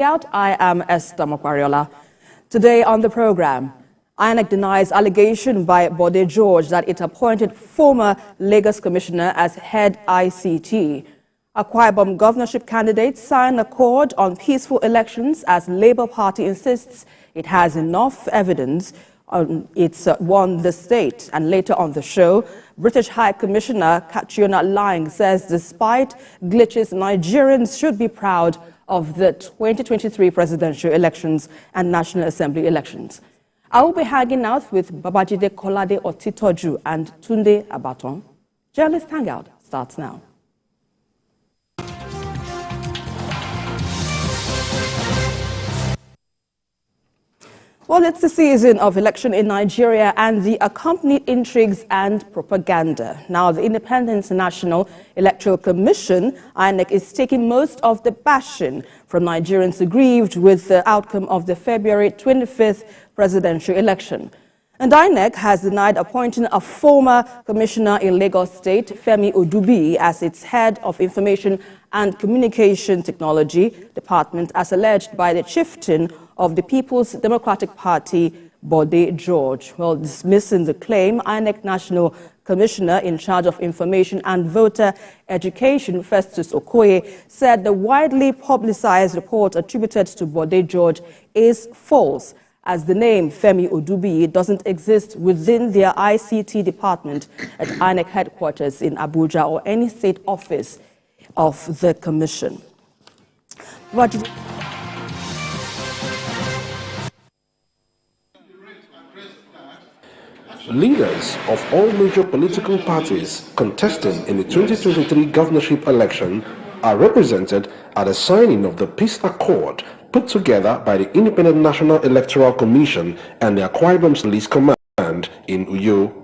I am Esther Mokwariola. Today on the program, INEC denies allegation by Bode George that it appointed former Lagos Commissioner as head ICT. Akwa Ibom governorship candidates sign accord on peaceful elections as Labour Party insists it has enough evidence it's won the state. And later on the show, British High Commissioner Catriona Lang says despite glitches, Nigerians should be proud of the 2023 presidential elections and National Assembly elections. I will be hanging out with Babajide Kolade Otitoju and Tunde Abaton. Journalist Hangout starts now. Well, it's the season of election in Nigeria and the accompanied intrigues and propaganda. Now, the Independent National Electoral Commission, INEC, is taking most of the bashing from Nigerians aggrieved with the outcome of the February 25th presidential election. And INEC has denied appointing a former commissioner in Lagos State, Femi Odubi, as its head of Information and Communication Technology Department, as alleged by the chieftain of the People's Democratic Party, Bode George. Well, dismissing the claim, INEC National Commissioner in charge of Information and Voter Education, Festus Okoye, said the widely publicized report attributed to Bode George is false, as the name Femi Odubi doesn't exist within their ICT department at INEC headquarters in Abuja or any state office of the commission. Leaders of all major political parties contesting in the 2023 governorship election are represented at the signing of the Peace Accord put together by the Independent National Electoral Commission and the Akwa Ibom Police Command in Uyo.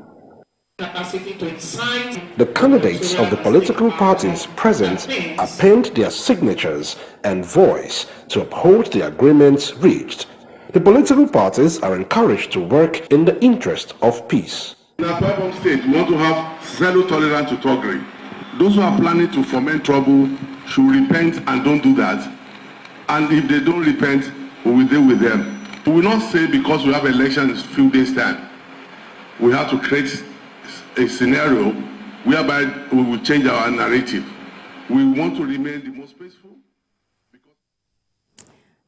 The candidates of the political parties present append their signatures and voice to uphold the agreements reached. The political parties are encouraged to work in the interest of peace. In Akwa Ibom State, we want to have zero tolerance to thuggery. Those who are planning to foment trouble should repent and don't do that. And if they don't repent, we will deal with them. We will not say because we have elections in a few days' time, we have to create a scenario whereby we will change our narrative. We want to remain the most peaceful.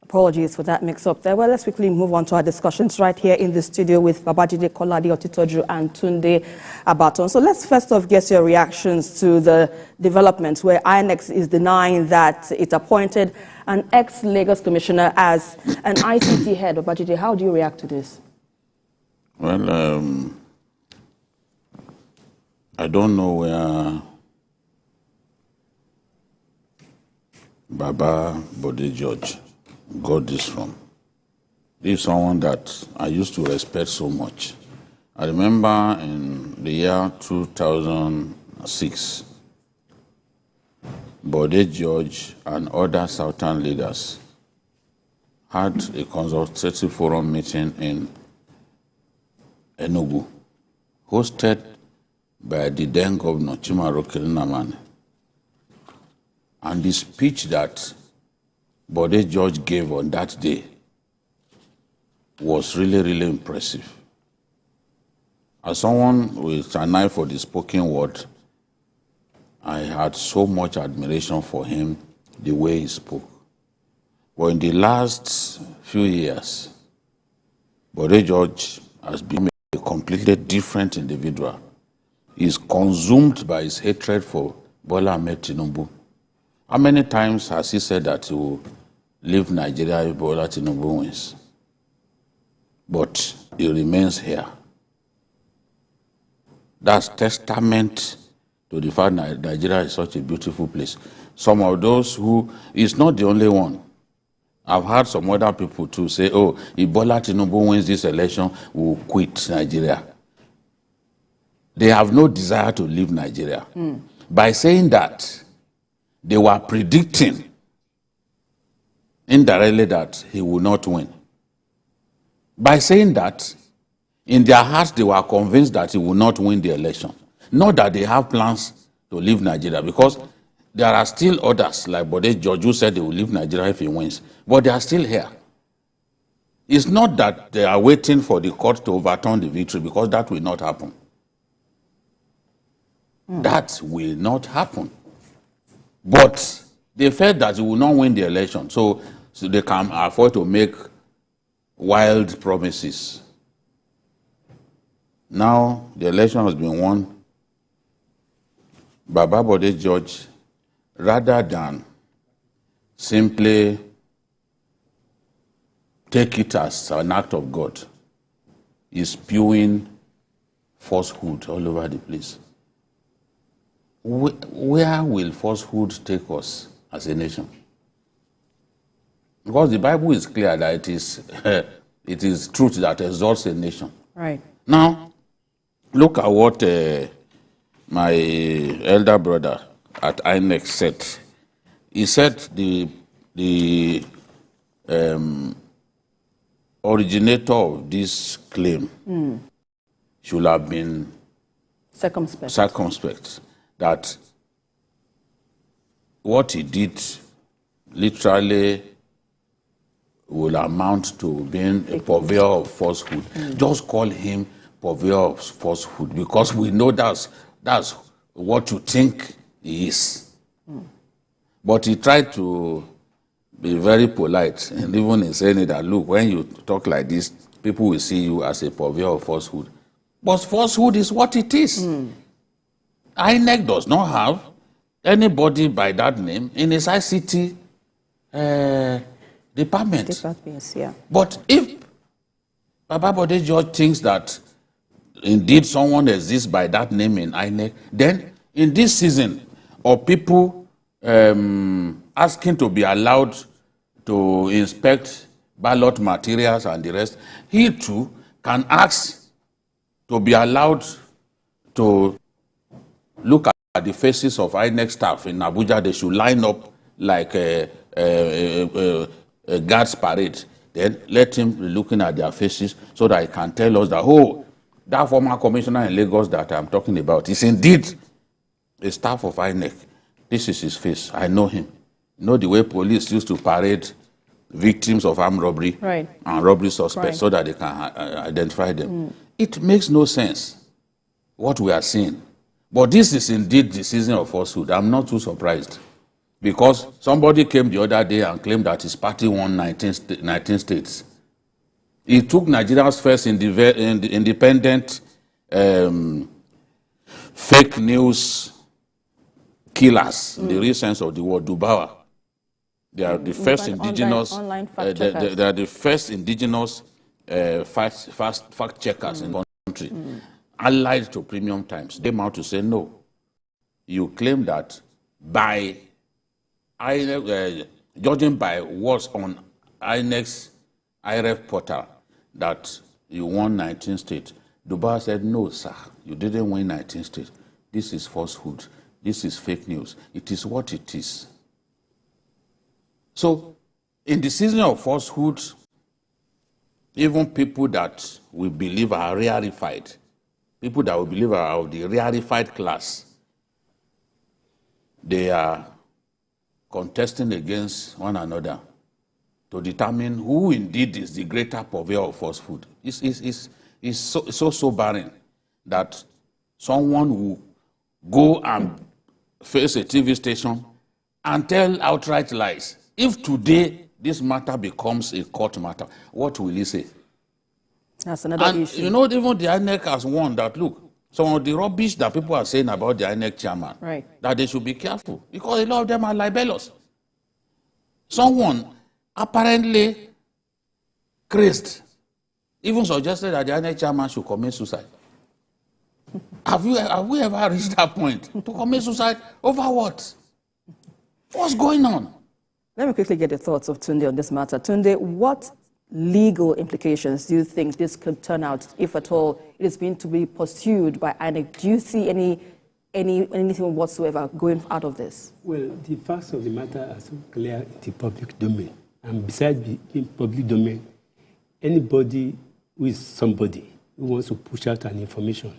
Apologies for that mix-up there. Well, let's quickly move on to our discussions right here in the studio with Babajide Kolade Otitoju and Tunde Abaton. So let's first off get your reactions to the developments where INEC is denying that it appointed an ex-Lagos commissioner as an ICT head. Babajide, how do you react to this? Well, I don't know where Baba Bode George got this from. This is someone that I used to respect so much. I remember in the year 2006, Bode George and other Southern leaders had a consultative forum meeting in Enugu, hosted by the then governor, Chimaro Kirinamani. And the speech that Bode George gave on that day was really, really impressive. As someone with an eye for the spoken word, I had so much admiration for him, the way he spoke. But in the last few years, Bode George has been a completely different individual. He's consumed by his hatred for Bola Ahmed Tinubu. How many times has he said that he will leave Nigeria if Bola Tinubu wins? But he remains here. That's testament to the fact that Nigeria is such a beautiful place. Some of those who, he's not the only one. I've heard some other people too say, oh, if Bola Tinubu wins this election, we'll quit Nigeria. They have no desire to leave Nigeria. By saying that, they were predicting indirectly that he will not win. By saying that, in their hearts, they were convinced that he will not win the election. Not that they have plans to leave Nigeria, because there are still others, like Bode George, who said they will leave Nigeria if he wins. But they are still here. It's not that they are waiting for the court to overturn the victory, because that will not happen. That will not happen. But they felt that they will not win the election, so they can afford to make wild promises. Now the election has been won. Baba Bode George, rather than simply take it as an act of God, is spewing falsehood all over the place. Where will falsehood take us as a nation? Because the Bible is clear that it is truth that exalts a nation. Right. Now, look at what my elder brother at INEC said. He said the originator of this claim should have been circumspect. That what he did literally will amount to being a purveyor of falsehood. Just call him purveyor of falsehood, because we know that's what you think he is. But he tried to be very polite, and even in saying that, look, when you talk like this, people will see you as a purveyor of falsehood. But falsehood is what it is. INEC does not have anybody by that name in its ICT department. Yeah. But if Baba Bode George thinks that indeed someone exists by that name in INEC, then in this season of people asking to be allowed to inspect ballot materials and the rest, he too can ask to be allowed to look at the faces of INEC staff in Abuja. They should line up like a guards parade. Then let him be looking at their faces so that he can tell us that, oh, that former commissioner in Lagos that I'm talking about is indeed a staff of INEC. This is his face. I know him. You know the way police used to parade victims of armed robbery and robbery suspects so that they can identify them. It makes no sense what we are seeing. But this is indeed the season of falsehood. I'm not too surprised, because somebody came the other day and claimed that his party won 19 states. He took Nigeria's first independent fake news killers, in the real sense of the word, Dubawa. They are the first indigenous, they are the first indigenous fact checkers in the country. Allied to Premium Times. They came out to say, no, you claim that by judging by what's on INEC's IRF portal that you won 19 states. Dubai said, no, sir, you didn't win 19 states. This is falsehood. This is fake news. It is what it is. So, in the season of falsehood, even people that we believe are rarefied, people that we believe are of the rarefied class, they are contesting against one another to determine who indeed is the greater purveyor of falsehood. It's so sobering that someone will go and face a TV station and tell outright lies. If today this matter becomes a court matter, what will he say? That's another issue. You know, even the INEC has warned that, look, some of the rubbish that people are saying about the INEC chairman, that they should be careful, because a lot of them are libelous. Someone apparently crazed even suggested that the INEC chairman should commit suicide. Have we ever reached that point? To commit suicide over what? What's going on? Let me quickly get the thoughts of Tunde on this matter. Tunde, what legal implications do you think this could turn out, if at all it is going to be pursued by INEC? Do you see anything whatsoever going out of this? Well, the facts of the matter are so clear in the public domain. And besides being public domain, anybody who is somebody who wants to push out an information,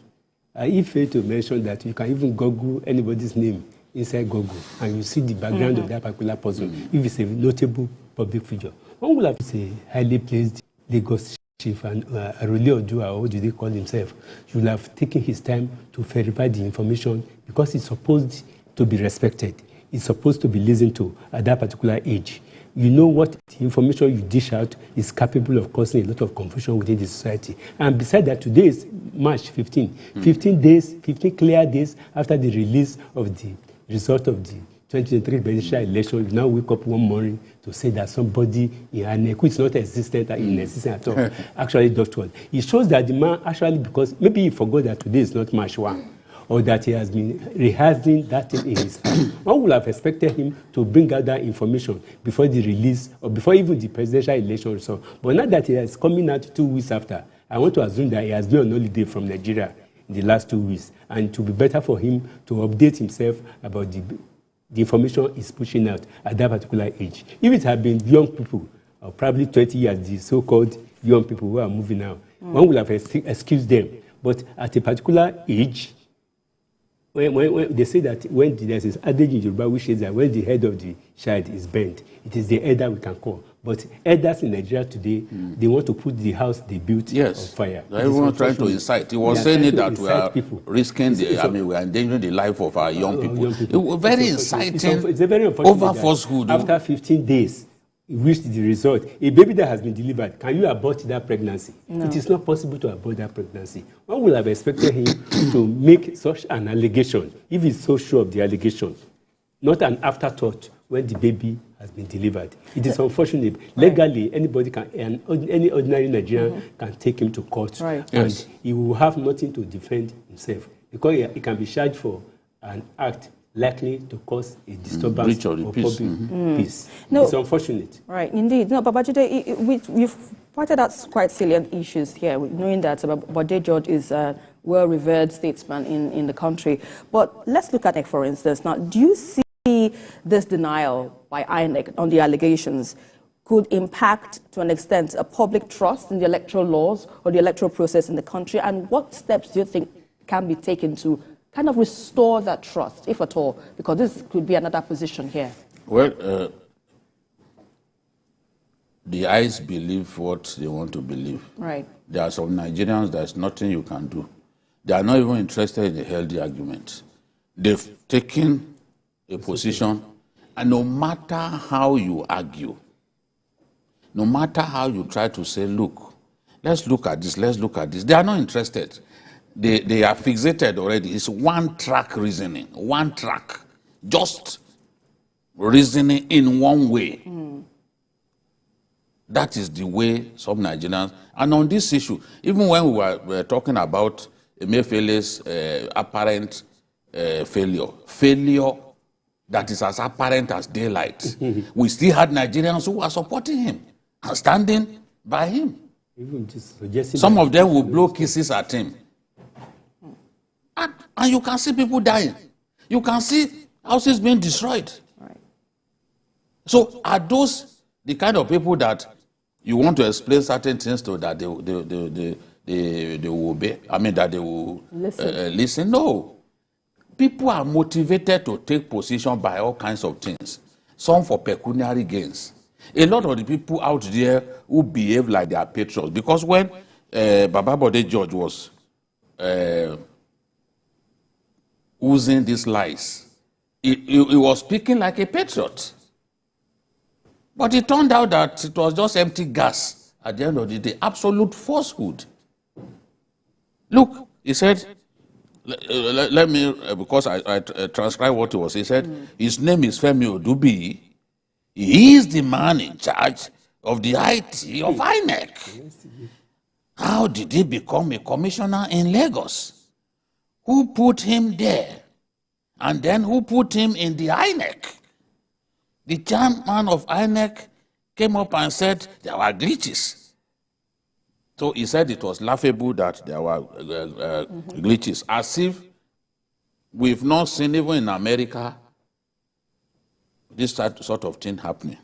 I fail to mention that you can even Google anybody's name inside Google and you see the background of that particular person, if it's a notable public figure, one will have to say highly placed Lagos chief and Arole Odua, or what do they call himself, should have taken his time to verify the information because it's supposed to be respected. It's supposed to be listened to at that particular age. You know what the information you dish out is capable of causing a lot of confusion within the society. And besides that, today is March 15. 15 clear days after the release of the result of the 2023 presidential election. You now wake up one morning to say that somebody in INEC, which is not existent at all, actually does what. It shows that the man actually, because maybe he forgot that today is not March 1, or that he has been rehearsing that thing in his head. One would have expected him to bring out that information before the release, or before even the presidential election result. But now that he is coming out 2 weeks after, I want to assume that he has been on holiday from Nigeria in the last 2 weeks, and it will be better for him to update himself about the information he's pushing out at that particular age. If it had been young people, or probably 20 years, the so-called young people who are moving out, one would have excused them. But at a particular age, when they say that when there's this adage in Yoruba which says that when the head of the child is bent, it is the elder we can call. But elders in Nigeria today, they want to put the house they built on fire. Everyone trying to incite. He was saying it that we are risking we are endangering the life of our young people. It was very inciting. It's a very unfortunate over falsehood. After 15 days, reached the result. A baby that has been delivered, can you abort that pregnancy? No. It is not possible to abort that pregnancy. One would have expected him to make such an allegation, if he's so sure of the allegation, not an afterthought when the baby has been delivered. It is unfortunate. Legally, anybody can, any ordinary Nigerian can take him to court, and he will have nothing to defend himself because he can be charged for an act likely to cause a disturbance of public peace. No, it's unfortunate. Right, indeed. No, but Babajide, we've pointed out quite salient issues here, knowing that Bode George is a well-revered statesman in the country. But let's look at it, for instance. Now, do you see this denial by INEC on the allegations could impact, to an extent, a public trust in the electoral laws or the electoral process in the country? And what steps do you think can be taken to kind of restore that trust, if at all? Because this could be another position here. Well, the eyes believe what they want to believe. Right. There are some Nigerians, there's nothing you can do. They are not even interested in the healthy argument. They've taken a position, and no matter how you argue, no matter how you try to say, look, let's look at this, they are not interested. They are fixated already. It's one-track reasoning, one track, just reasoning in one way. That is the way some Nigerians, and on this issue, even when we were talking about Emefiele's apparent failure that is as apparent as daylight, we still had Nigerians who were supporting him and standing by him. Even just suggesting some of them will blow kisses at him. And you can see people dying. You can see houses being destroyed. Right. So are those the kind of people that you want to explain certain things to, that they will obey? I mean, that they will listen? No. People are motivated to take position by all kinds of things. Some for pecuniary gains. A lot of the people out there who behave like they are patriots. Because when Baba Bode George was oozing these lies, he was speaking like a patriot. But it turned out that it was just empty gas at the end of the day, absolute falsehood. Look, he said, let me, because I transcribe what he was, he said, his name is Femi Odubi. He is the man in charge of the IT of INEC. How did he become a commissioner in Lagos? Who put him there? And then who put him in the INEC? The chairman of INEC came up and said there were glitches. So he said it was laughable that there were glitches, as if we've not seen even in America this sort of thing happening.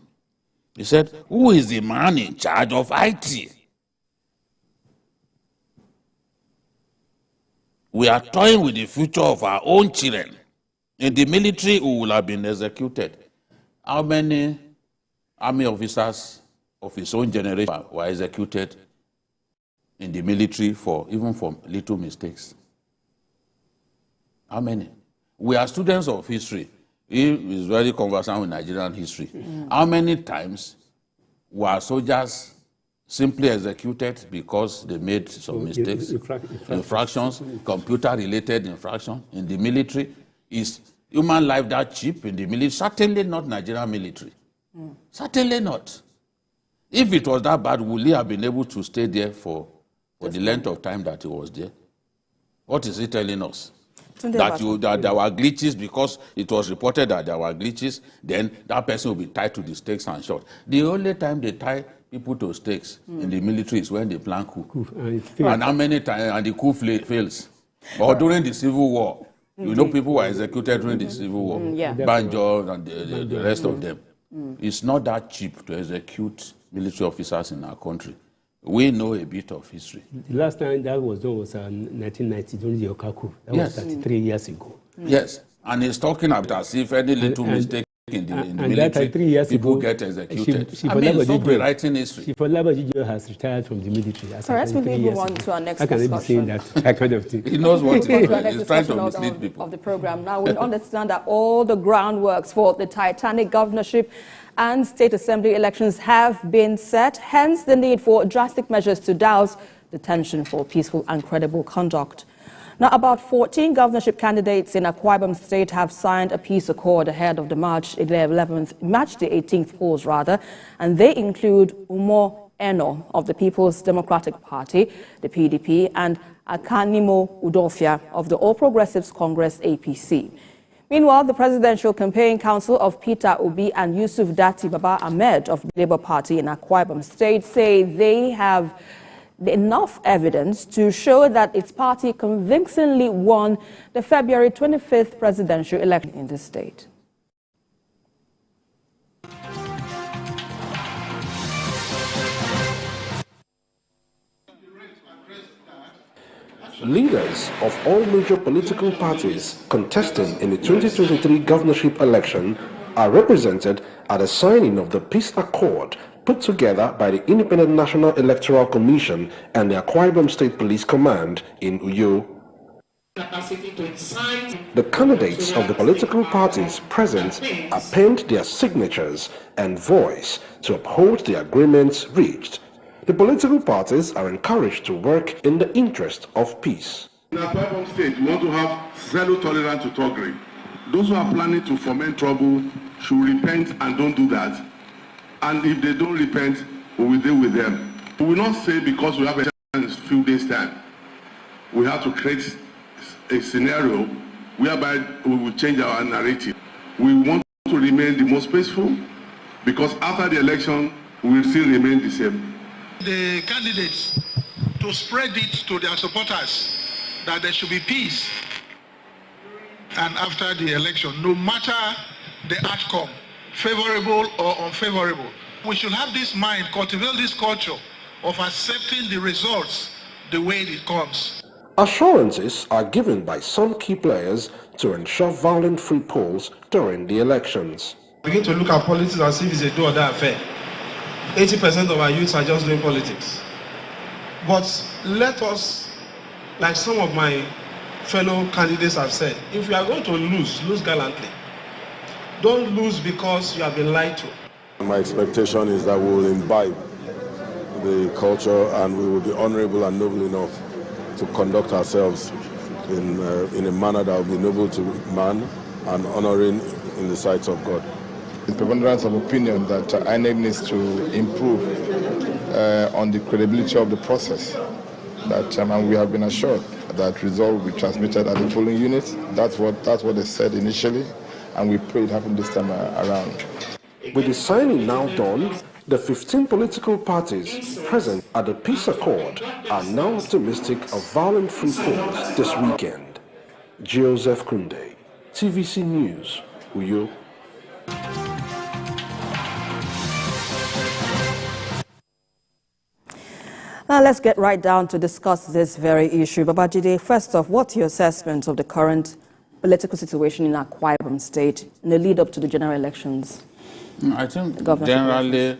He said, who is the man in charge of IT? We are toying with the future of our own children. In the military, who will have been executed. How many army officers of his own generation were executed in the military even for little mistakes? How many? We are students of history. He is very conversant with Nigerian history. How many times were soldiers simply executed because they made some mistakes, infractions, computer-related infractions in the military? Is human life that cheap in the military? Certainly not Nigerian military. Certainly not. If it was that bad, would he have been able to stay there for the length of time that he was there? What is he telling us? That there were glitches because it was reported that there were glitches, then that person will be tied to the stakes and shot. The only time they tie people to stakes in the military is when they plan coup. And how many times, and the coup fails. Or during the Civil War, you know people were executed during the Civil War. Banjo and the rest of them. It's not that cheap to execute military officers in our country. We know a bit of history. The last time that was done was 1990 during the Oka coup. That was 33 years ago. Yes, and he's talking about as if any little mistake in the military, 3 years people ago, get executed. Stop rewriting history. Jijo has retired from the military. So let's move on to our next discussion. How can I be saying that kind of thing? He knows what he's trying to mislead people. Of the program. Now, we understand that all the groundworks for the Titanic governorship and state assembly elections have been set, hence the need for drastic measures to douse the tension for peaceful and credible conduct. Now, about 14 governorship candidates in Akwa Ibom State have signed a peace accord ahead of the March the 18th polls, and they include Umo Eno of the People's Democratic Party, the PDP, and Akanimo Udofia of the All Progressives Congress, APC. Meanwhile, the Presidential Campaign Council of Peter Obi and Yusuf Dati Baba Ahmed of the Labour Party in Akwa Ibom State say they have enough evidence to show that its party convincingly won the February 25th presidential election in the state. Leaders of all major political parties contesting in the 2023 governorship election are represented at the signing of the Peace Accord put together by the Independent National Electoral Commission and the Akwa Ibom State Police Command in Uyo. The candidates of the political parties present append their signatures and voice to uphold the agreements reached. The political parties are encouraged to work in the interest of peace. In Akwa Ibom State, we want to have zero tolerance to thuggery. Those who are planning to foment trouble should repent and don't do that. And if they don't repent, we will deal with them. We will not say because we have a few days' time, we have to create a scenario whereby we will change our narrative. We want to remain the most peaceful because after the election, we will still remain the same. The candidates to spread it to their supporters that there should be peace and after the election, no matter the outcome, favorable or unfavorable. We should have this mind, cultivate this culture of accepting the results the way it comes. Assurances are given by some key players to ensure violent-free polls during the elections. Begin to look at politics and see if it's a do or die affair. 80% of our youths are just doing politics. But let us, like some of my fellow candidates have said, if we are going to lose gallantly. Don't lose because you have been lied to. My expectation is that we will imbibe the culture and we will be honorable and noble enough to conduct ourselves in a manner that will be noble to man and honoring in the sight of God. The preponderance of opinion that INEC needs to improve on the credibility of the process. And we have been assured that results will be transmitted at the polling units. That's what they said initially, and we pray it happen this time around. With the signing now done, the 15 political parties present at the Peace Accord are now optimistic of violent-free polls this weekend. Joseph Kunde, TVC News, Uyo. Now let's get right down to discuss this very issue. Babajide, first off, what's your assessment of the current political situation in Akwa Ibom State in the lead up to the general elections? I think generally,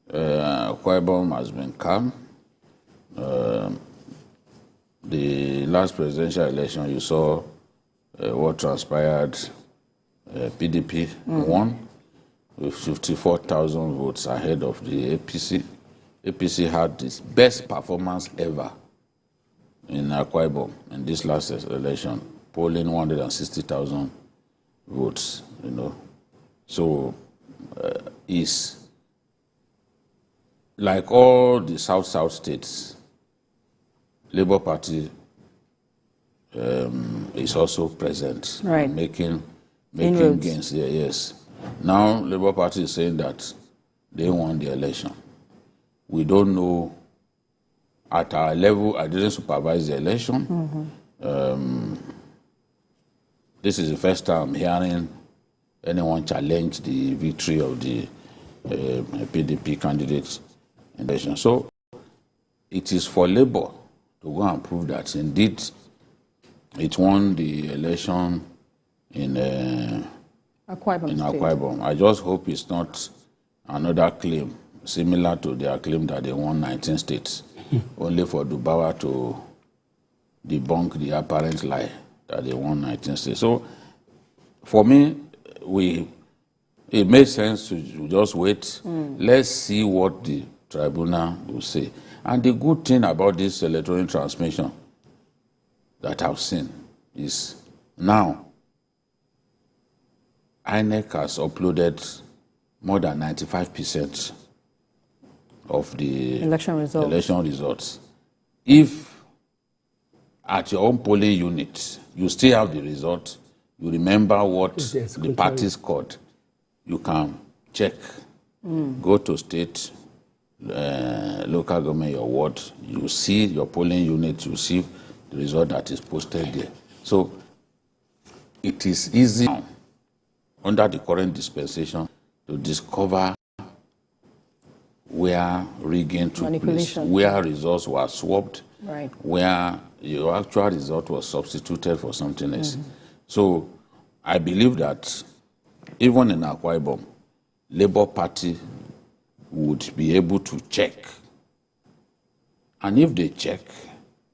Akwa Ibom has been calm. The last presidential election, you saw what transpired. PDP won with 54,000 votes ahead of the APC. APC had its best performance ever in Akwa Ibom in this last election, polling 160,000 votes, you know. So it's like all the South states, Labour Party is also present, right, making gains there, yes. Now, Labour Party is saying that they won the election. We don't know. At our level, I didn't supervise the election. This is the first time I'm hearing anyone challenge the victory of the PDP candidate in the election. So it is for Labour to go and prove that indeed it won the election in Akwa Ibom. I just hope it's not another claim similar to their claim that they won 19 states, only for Dubawa to debunk the apparent lie that they won 19 states. So, for me, it makes sense to just wait. Let's see what the tribunal will say. And the good thing about this electronic transmission that I've seen is now INEC has uploaded more than 95% of the election results. If at your own polling unit you still have the result, you remember what the parties scored, you can check. Go to state, local government, your ward, you see your polling unit, you see the result that is posted there. So it is easy now, under the current dispensation, to discover where rigging took place, where results were swapped, right, where your actual result was substituted for something else. So I believe that even in Akwa Ibom, Labour Party would be able to check. And if they check,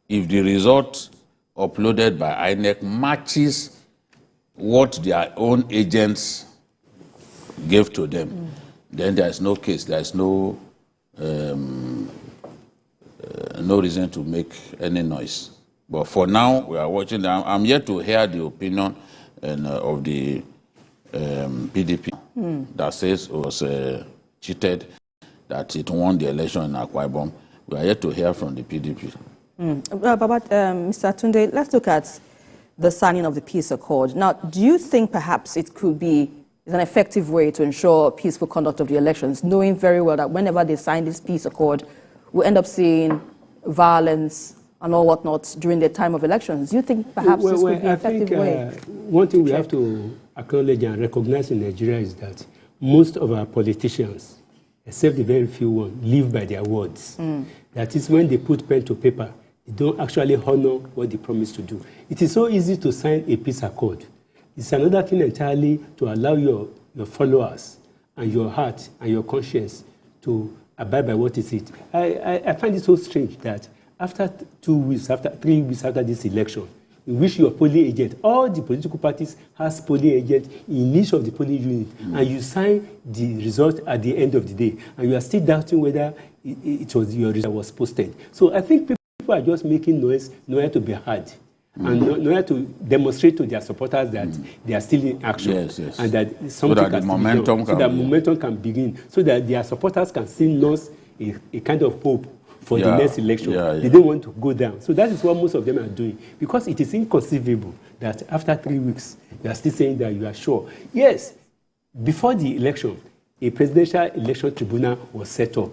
if the result uploaded by INEC matches what their own agents gave to them, then there is no case, there is no reason to make any noise. But for now, we are watching. I'm yet to hear the opinion of the PDP that says it was cheated, that it won the election in Akwa Ibom. We are yet to hear from the PDP. But Mr. Tunde, let's look at the signing of the peace accord. Now, do you think perhaps it could be an effective way to ensure peaceful conduct of the elections, knowing very well that whenever they sign this peace accord, we'll end up seeing violence and all whatnot during the time of elections? Do you think perhaps this could be an effective way? One thing we have to acknowledge and recognize in Nigeria is that most of our politicians, except the very few ones, live by their words. That is, when they put pen to paper, they don't actually honor what they promise to do. It is so easy to sign a peace accord. It's another thing entirely to allow your followers and your heart and your conscience to abide by what is it. I find it so strange that after 3 weeks after this election, in which your polling agent, all the political parties has polling agent in each of the polling unit, and you sign the result at the end of the day, and you are still doubting whether it was your result that was posted. So I think people are just making noise to be heard, and nowhere to demonstrate to their supporters that they are still in action, and that something so that the momentum can begin, so that their supporters can still nurse a kind of hope for the next election. They don't want to go down. So that is what most of them are doing, because it is inconceivable that after 3 weeks, you are still saying that you are sure. Yes, before the election, a presidential election tribunal was set up.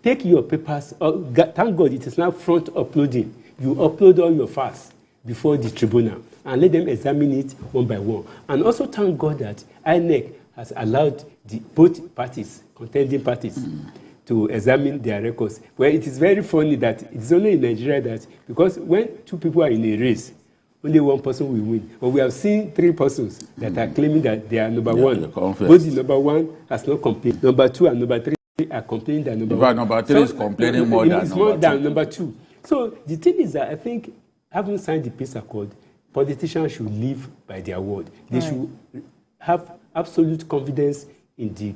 Take your papers. Thank God it is now front uploading. You upload all your files before the tribunal and let them examine it one by one. And also thank God that INEC has allowed both parties, contending parties, to examine their records. Well, it is very funny that it's only in Nigeria that, because when two people are in a race, only one person will win. But we have seen 3 persons that are claiming that they are number one. Both the number 1 has not complained. Number 2 and number 3 are complaining that number 1. Number 3 is complaining more than number 2. So the thing is that I think having signed the peace accord, politicians should live by their word. They should have absolute confidence in the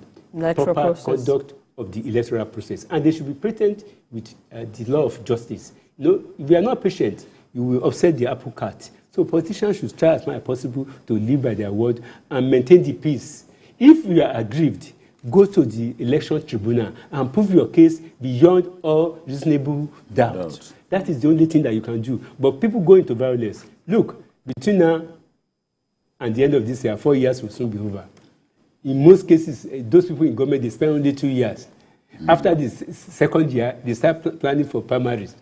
proper conduct of the electoral process. And they should be patient with the law of justice. If we are not patient, you will upset the apple cart. So politicians should try as much as possible to live by their word and maintain the peace. If you are aggrieved, go to the election tribunal and prove your case beyond all reasonable doubt. That is the only thing that you can do. But people go into violence. Look, between now and the end of this year, 4 years will soon be over. In most cases, those people in government, they spend only 2 years. After the second year, they start planning for primaries.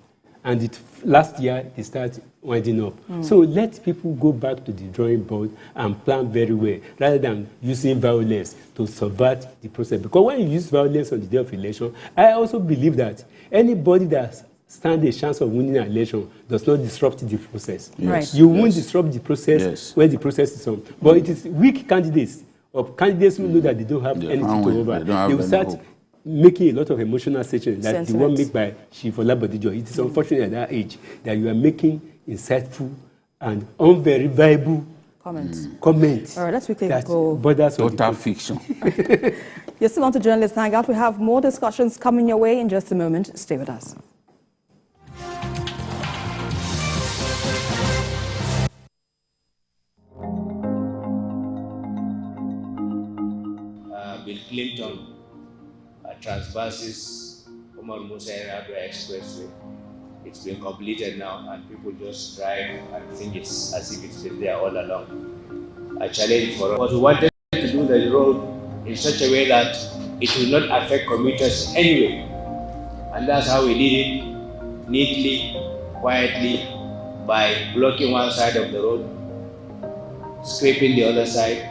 And the last year, they start winding up. So let people go back to the drawing board and plan very well, rather than using violence to subvert the process. Because when you use violence on the day of election, I also believe that anybody that stands a chance of winning an election does not disrupt the process. Yes. You won't disrupt the process when the process is on. But it is weak candidates, or candidates who know that they don't have anything to offer. They will start making a lot of emotional statements, like the one made by Chief Olabodijo. It is unfortunate at that age that you are making insightful and unverifiable comments. All right, let's quickly that go. Total fiction. You're still on to Journalist Hangout. We have more discussions coming your way in just a moment. Stay with us. Bill Clinton transverses Omar Musa Yar'Adua Expressway. It's been completed now, and people just drive and think it's as if it's been there all along. A challenge for us. But we wanted to do the road in such a way that it will not affect commuters anyway. And that's how we did it, neatly, quietly, by blocking one side of the road, scraping the other side,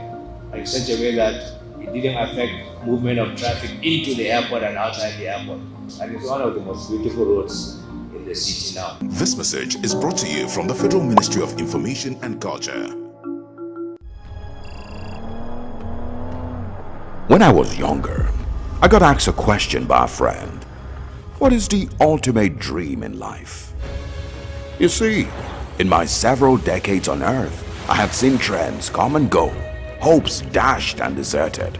in such a way that it didn't affect movement of traffic into the airport and outside the airport. And it's one of the most beautiful roads in the city now. This message is brought to you from the Federal Ministry of Information and Culture. When I was younger, I got asked a question by a friend. What is the ultimate dream in life? You see, in my several decades on Earth, I have seen trends come and go, hopes dashed and deserted.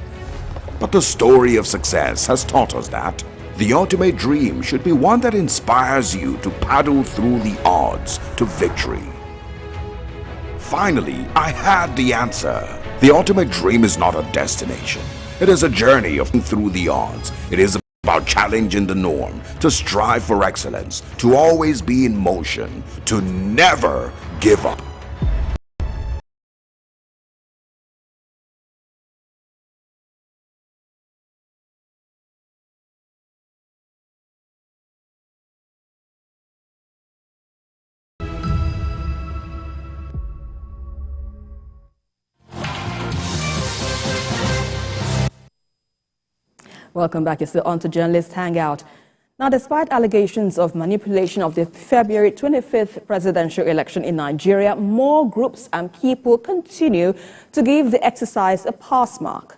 But the story of success has taught us that the ultimate dream should be one that inspires you to paddle through the odds to victory. Finally, I had the answer. The ultimate dream is not a destination. It is a journey of through the odds. It is about challenging the norm, to strive for excellence, to always be in motion, to never give up. Welcome back. You're still on to Journalist Hangout. Now, despite allegations of manipulation of the February 25th presidential election in Nigeria, more groups and people continue to give the exercise a pass mark.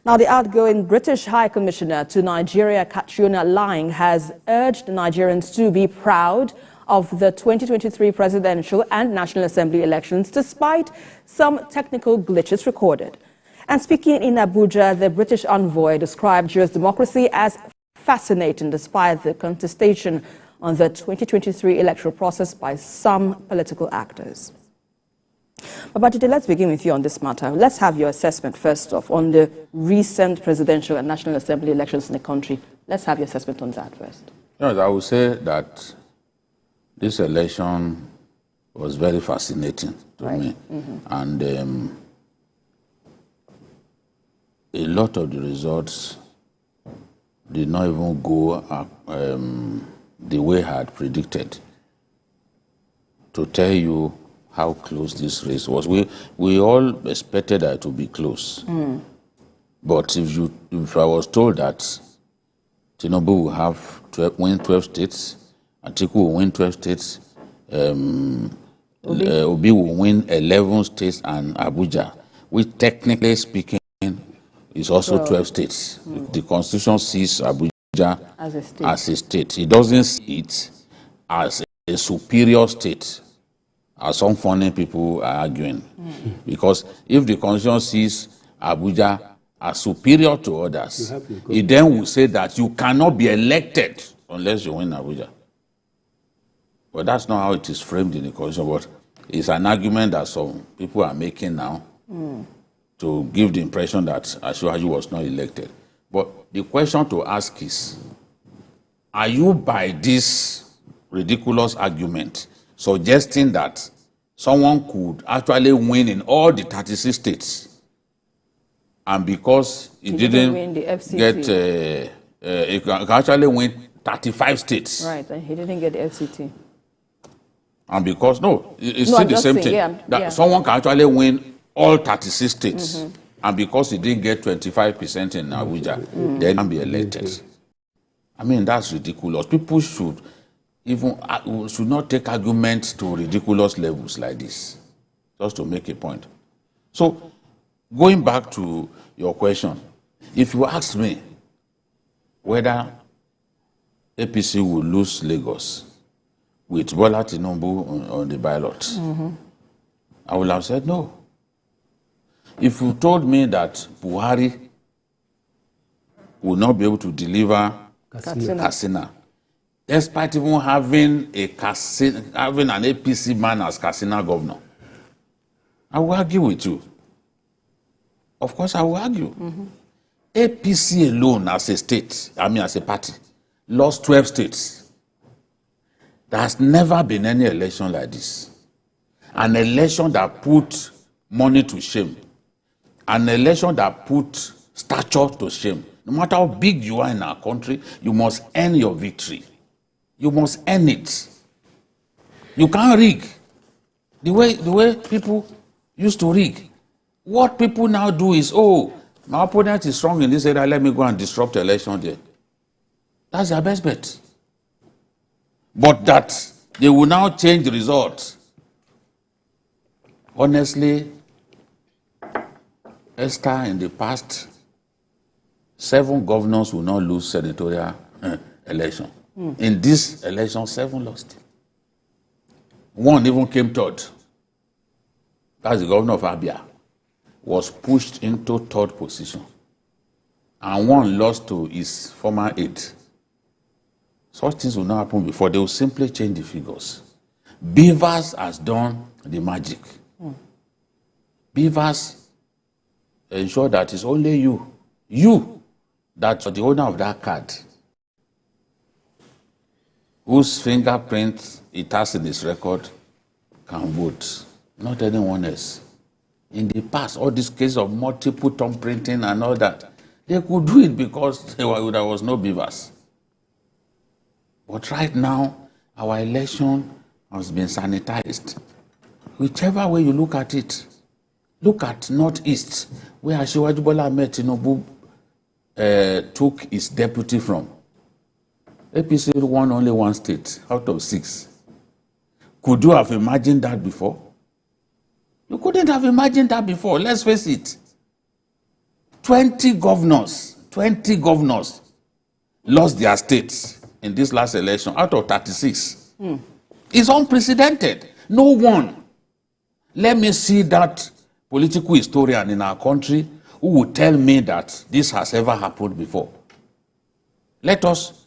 Now, the outgoing British High Commissioner to Nigeria, Katrina Lang, has urged Nigerians to be proud of the 2023 presidential and National Assembly elections, despite some technical glitches recorded. And speaking in Abuja, the British envoy described Nigeria's democracy as fascinating despite the contestation on the 2023 electoral process by some political actors. Babajide, let's begin with you on this matter. Let's have your assessment first off on the recent presidential and National Assembly elections in the country. Let's have your assessment on that first. Yes, I would say that this election was very fascinating to me. And a lot of the results did not even go the way I had predicted. To tell you how close this race was, we all expected that it would be close. But if I was told that Tinubu will have win 12 states, Atiku will win 12 states, Obi will win 11 states and Abuja, which technically speaking is also 12 states. The Constitution sees Abuja as a state. It doesn't see it as a superior state, as some funny people are arguing. Because if the Constitution sees Abuja as superior to others, it then will say that you cannot be elected unless you win Abuja. But that's not how it is framed in the Constitution, but it's an argument that some people are making now to give the impression that Asiwaju was not elected. But the question to ask is, are you by this ridiculous argument suggesting that someone could actually win in all the 36 states, and because he didn't win the FCT, he can actually win 35 states? Right, and he didn't get the FCT. And because, it's still the same thing. Someone can actually win all 36 states, and because he didn't get 25% in Abuja, then he can be elected. I mean, that's ridiculous. People should not take arguments to ridiculous levels like this, just to make a point. So, going back to your question, if you ask me whether APC will lose Lagos with Bola Tinubu on the ballot, I would have said no. If you told me that Buhari would not be able to deliver Katsina, despite even having an APC man as Katsina governor, I will argue with you. Of course, I will argue. APC alone as a state, as a party, lost 12 states. There has never been any election like this. An election that put money to shame. An election that put stature to shame. No matter how big you are in our country, you must earn your victory. You must earn it. You can't rig. The way people used to rig. What people now do is, my opponent is strong in this area, let me go and disrupt the election there. That's their best bet. But that they will now change the result. Honestly, Esther, in the past, 7 governors will not lose senatorial election. In this election, 7 lost. 1 even came third. That's the governor of Abia. Was pushed into 3rd position. And 1 lost to his former aide. Such things will not happen before. They will simply change the figures. Beavers has done the magic. Beavers ensure that it's only you, that's the owner of that card, whose fingerprint it has in his record, can vote, not anyone else. In the past, all these cases of multiple thumb printing and all that, they could do it because there was no beavers. But right now, our election has been sanitized. Whichever way you look at it, look at Northeast, where Asiwaju Bola Ahmed Tinubu took his deputy from. APC won only 1 state out of 6. Could you have imagined that before? You couldn't have imagined that before. Let's face it. 20 governors lost their states in this last election out of 36. It's unprecedented. No one. Let me see that political historian in our country who would tell me that this has ever happened before. Let us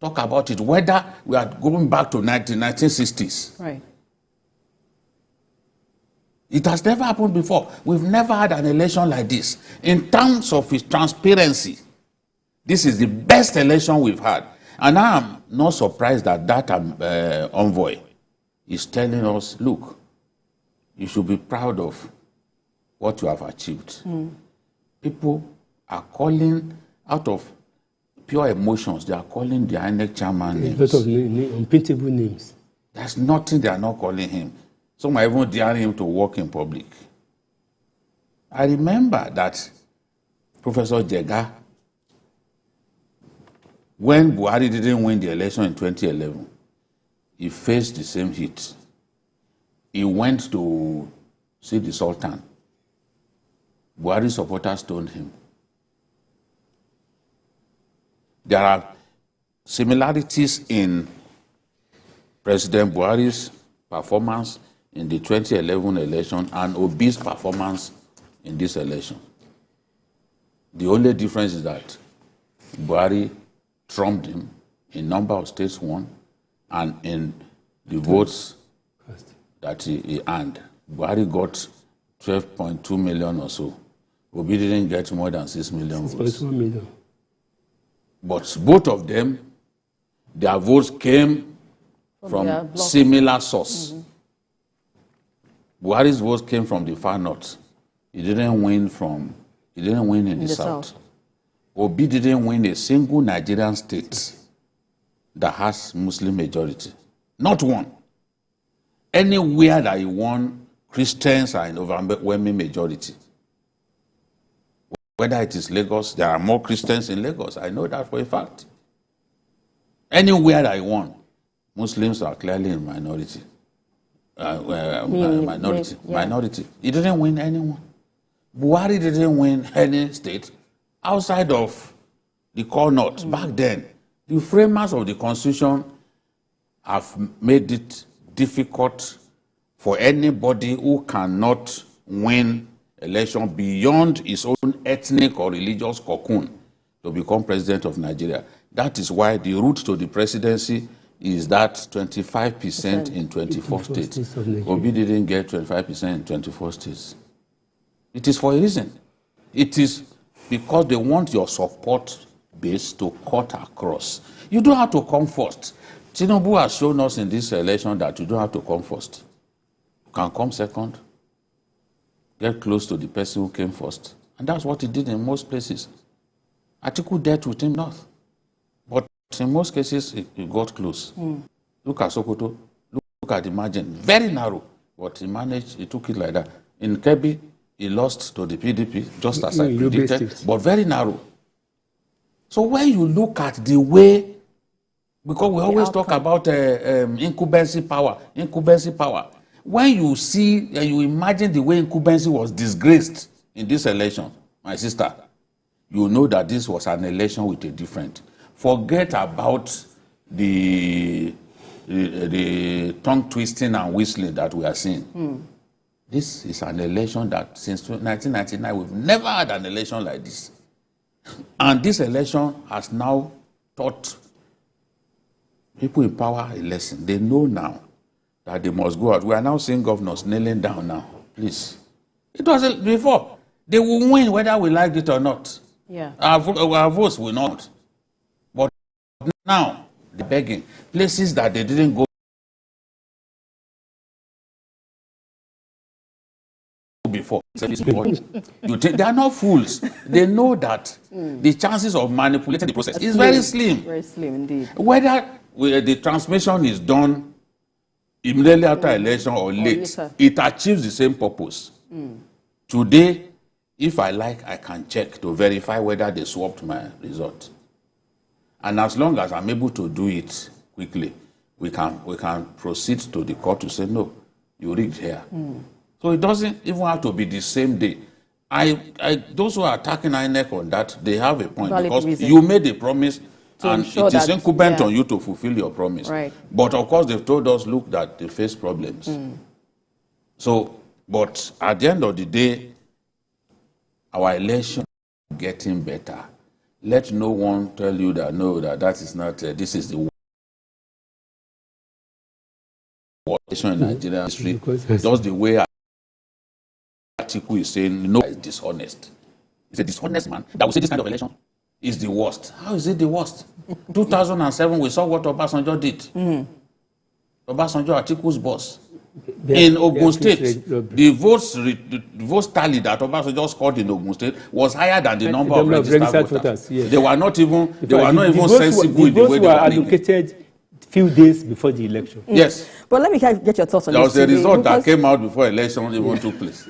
talk about it, whether we are going back to 1960s. Right. It has never happened before. We've never had an election like this. In terms of its transparency, this is the best election we've had. And I'm not surprised that that envoy is telling us, look, you should be proud of what you have achieved. People are calling, out of pure emotions, they are calling the INEC chairman names. A lot of unprintable names. There's nothing they are not calling him. Some are even daring him to walk in public. I remember that Professor Jega, when Buhari didn't win the election in 2011, he faced the same hit. he went to see the Sultan. Buhari supporters told him. There are similarities in President Buhari's performance in the 2011 election and Obi's performance in this election. The only difference is that Buhari trumped him in number of states won and in the votes that he earned. Buhari got 12.2 million or so. Obi didn't get more than 6 million votes. 6.1 million. But both of them, their votes came from similar source. Buhari's votes came from the far north. He didn't win in the south. Obi didn't win a single Nigerian state that has Muslim majority. Not one. Anywhere that he won, Christians are in overwhelming majority. Whether it is Lagos, there are more Christians in Lagos. I know that for a fact. Anywhere that he won, Muslims are clearly in minority. Minority. He didn't win anyone. Buhari didn't win any state outside of the core north. Back then, the framers of the constitution have made it difficult for anybody who cannot win election beyond his own ethnic or religious cocoon to become president of Nigeria. That is why the route to the presidency is that 25% in 24 states. Obi didn't get 25% in 24 states. It is for a reason. It is because they want your support base to cut across. You don't have to come first. Tinubu has shown us in this election that you don't have to come first. You can come second, get close to the person who came first. And that's what he did in most places. Atiku dealt with him north. But in most cases, he got close. Look at Sokoto, look at the margin. Very narrow, but he managed, he took it like that. In Kebbi, he lost to the PDP, just as I predicted, but very narrow. So when you look at the way, because we always talk about incumbency power. When you see and you imagine the way incumbency was disgraced in this election, my sister, you know that this was an election with a different. Forget about the tongue twisting and whistling that we are seeing. This is an election that since 1999 we've never had an election like this. And this election has now taught people in power a lesson. They know now that they must go out. We are now seeing governors kneeling down now. Please. It wasn't before. They will win whether we like it or not. Yeah. Our votes will not. But now, they're begging. Places that they didn't go before. You think they are not fools. They know that the chances of manipulating the process is very slim. Very slim indeed. Whether the transmission is done immediately after election or late, it achieves the same purpose. Today, if I like, I can check to verify whether they swapped my result. And as long as I'm able to do it quickly, we can proceed to the court to say, no, you rigged here. So it doesn't even have to be the same day. Those who are attacking INEC on that, they have a point. Valid because reason. You made a promise and it is incumbent on you to fulfill your promise. Right. But of course, they've told us, look, that they face problems. So, but at the end of the day, our election is getting better. Let no one tell you that, no, that is not, this is the election in Nigerian history. Just the way Atiku is saying, no, it's dishonest. It's a dishonest man that will say this kind of election is the worst. How is it the worst? 2007, we saw what Obasanjo did. Obasanjo, Atiku's boss. In Ogun State, the votes tally that Obasanjo scored in Ogun State was higher than the number of registered voters. Yes. They were not even sensible in the way they were allocated few days before the election. Yes. But let me get your thoughts on this. There was a result that came out before election even took place.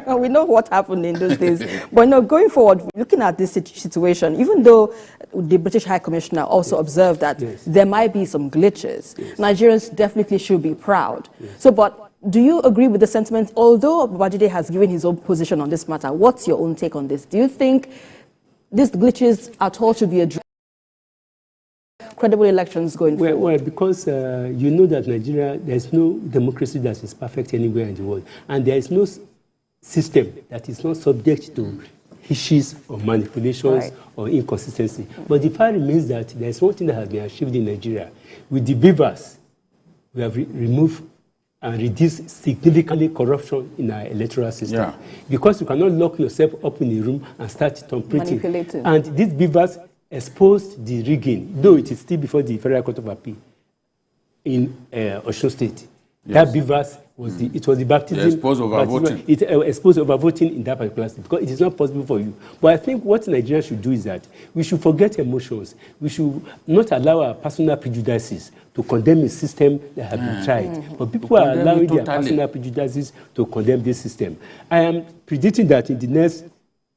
We know what happened in those days. But no, going forward, looking at this situation, even though the British High Commissioner also observed that there might be some glitches, Nigerians definitely should be proud. So, but Do you agree with the sentiment? Although Bode has given his own position on this matter, what's your own take on this? Do you think these glitches at all should be addressed? Credible elections going forward? Well, because you know that Nigeria, there's no democracy that is perfect anywhere in the world. And there is no system that is not subject to hitches or manipulations or inconsistency. But the fact remains that there's one thing that has been achieved in Nigeria. With the beavers, we have removed and reduce significantly corruption in our electoral system. Yeah. Because you cannot lock yourself up in a room and start tampering. And these beavers exposed the rigging, though it is still before the Federal Court of Appeal in Osun State. Yes. That beavers was it was the baptism. Exposed overvoting. It exposed overvoting in that particular state because it is not possible for you. But I think what Nigeria should do is that we should forget emotions. We should not allow our personal prejudices to condemn a system that has been tried. But people are allowing their personal prejudices to condemn this system. I am predicting that in the next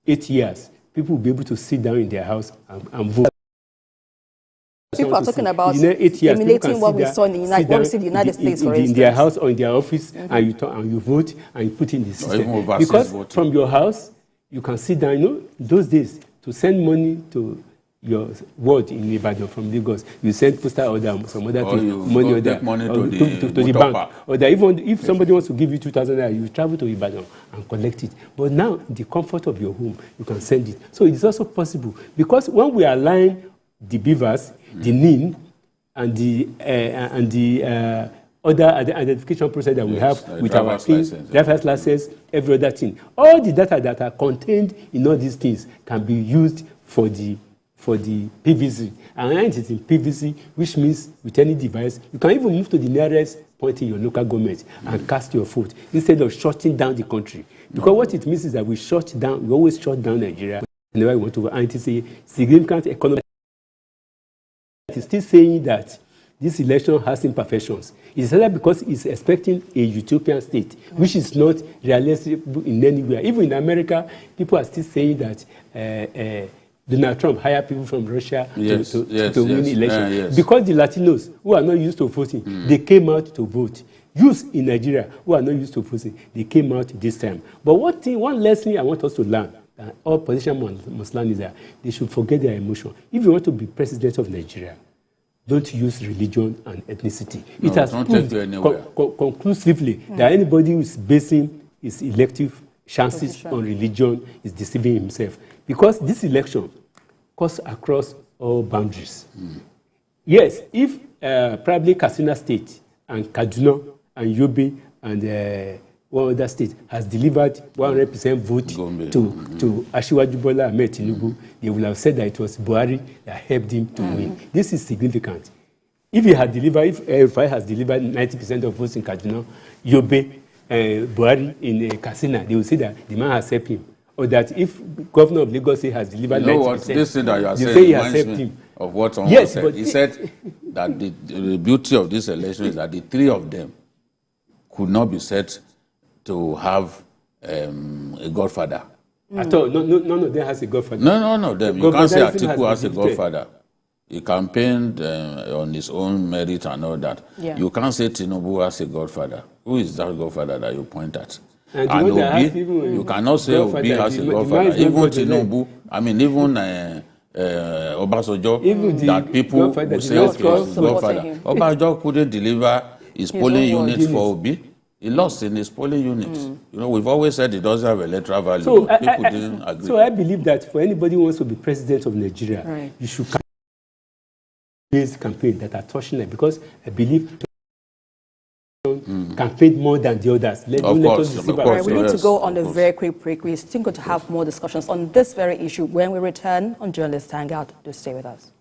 8 years, people will be able to sit down in their house and vote. People are talking about emulating what we saw in the United States, for instance. In their house or in their office, and you vote and you put in the system. Because from your house, you can sit down. You know, those days, to send money to your ward in Ibadan from Lagos, you send postal order, some other thing, money order to the bank. Or that even if somebody wants to give you 2,000 naira, you travel to Ibadan and collect it. But now, in the comfort of your home, you can send it. So it is also possible. Because when we align the beavers, the NIN, and the other identification process that we have with our driver's license, every other thing. All the data that are contained in all these things can be used for the PVC. And when it is in PVC, which means with any device, you can even move to the nearest point in your local government and cast your vote instead of shutting down the country. Because what it means is that we always shut down Nigeria whenever we want to, and it is a significant economic. It is still saying that this election has imperfections. It's either because it's expecting a utopian state, which is not realistic in anywhere. Even in America, people are still saying that Donald Trump hired people from Russia to win election. Because the Latinos, who are not used to voting, they came out to vote. Youths in Nigeria, who are not used to voting, they came out this time. But one lesson I want us to learn, that all politicians must learn, is that they should forget their emotion. If you want to be president of Nigeria, don't use religion and ethnicity. It has proved conclusively that anybody who is basing his elective chances on religion is deceiving himself. Because this election cuts across all boundaries. Yes, if probably Katsina State and Kaduna and Yobe and one other state has delivered 100% vote to Asiwaju Bola Ahmed Tinubu, they will have said that it was Buhari that helped him to win. This is significant. If he had delivered, if I has delivered 90% of votes in Kaduna, Yobe, Buhari in Katsina, they will say that the man has helped him. Or that if Governor of Lagos has delivered 90%, what? This thing that you are saying say he has helped him. Of what someone said. He said that the beauty of this election is that the three of them could not be set to have a godfather. At all? None of them has a godfather. None of them. You can't say Atiku has a godfather. He campaigned on his own merit and all that. Yeah. You can't say Tinubu has a godfather. Who is that godfather that you point at? And Obi, you cannot say Obi has a godfather. Even Tinubu, I mean, even Obasanjo, that people will say was his godfather. Obasanjo couldn't deliver his polling unit for Obi. He lost in his polling unit. You know, we've always said it doesn't have electoral value. So people didn't agree. So I believe that for anybody who wants to be president of Nigeria, you should base campaign that are touching it, because I believe campaign more than the others. We need to go on a very quick break. We're still going to have more discussions on this very issue when we return on Journalist Hangout. Do stay with us.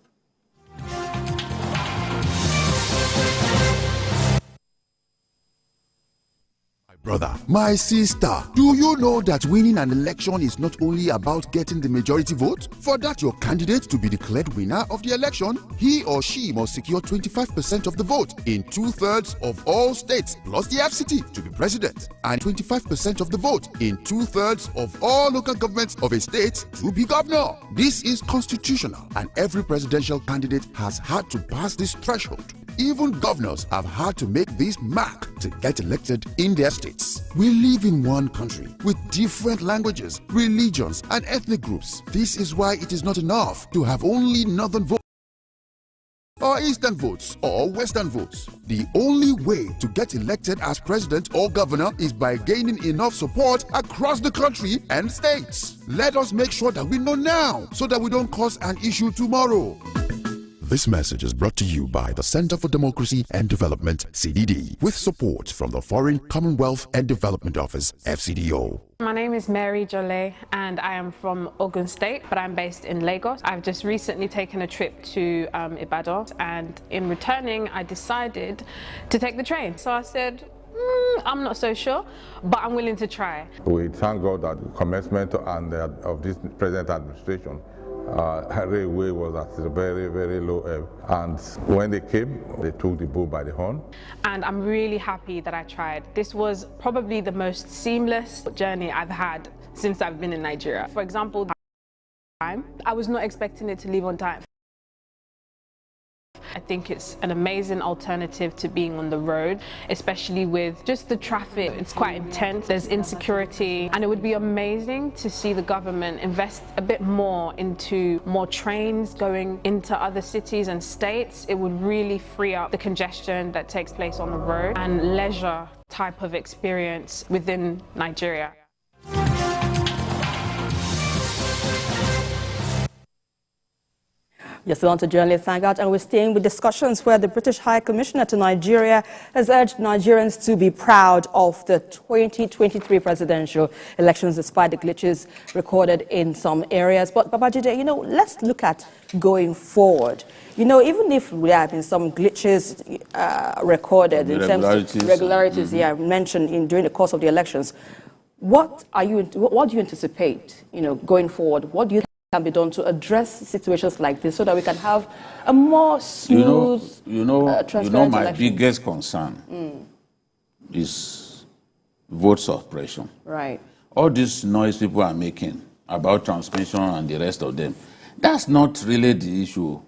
Brother, my sister, do you know that winning an election is not only about getting the majority vote? For that your candidate to be declared winner of the election, he or she must secure 25% of the vote in 2/3 of all states plus the FCT to be president, and 25% of the vote in 2/3 of all local governments of a state to be governor. This is constitutional, and every presidential candidate has had to pass this threshold. Even governors have had to make this mark to get elected in their states. We live in one country with different languages, religions, and ethnic groups. This is why it is not enough to have only northern votes or eastern votes or western votes. The only way to get elected as president or governor is by gaining enough support across the country and states. Let us make sure that we know now so that we don't cause an issue tomorrow. This message is brought to you by the Center for Democracy and Development, CDD, with support from the Foreign Commonwealth and Development Office, FCDO. My name is Mary Jolie and I am from Ogun State, but I'm based in Lagos. I've just recently taken a trip to Ibadan, and in returning I decided to take the train. So I said, I'm not so sure, but I'm willing to try. We thank God that the commencement of this present administration, railway was at a very, very low ebb. And when they came, they took the bull by the horn. And I'm really happy that I tried. This was probably the most seamless journey I've had since I've been in Nigeria. For example, I was not expecting it to leave on time. I think it's an amazing alternative to being on the road, especially with just the traffic. It's quite intense, there's insecurity, and it would be amazing to see the government invest a bit more into more trains going into other cities and states. It would really free up the congestion that takes place on the road and leisure type of experience within Nigeria. Yes, on to journalist Hangout, and we're staying with discussions where the British High Commissioner to Nigeria has urged Nigerians to be proud of the 2023 presidential elections despite the glitches recorded in some areas. But Babajide, let's look at going forward. Even if there have been some glitches recorded in terms of irregularities mentioned during the course of the elections, what do you anticipate, going forward? What do you can be done to address situations like this so that we can have a more smooth, transparent my elections? biggest concern is vote suppression. Right. All this noise people are making about transmission and the rest of them, that's not really the issue.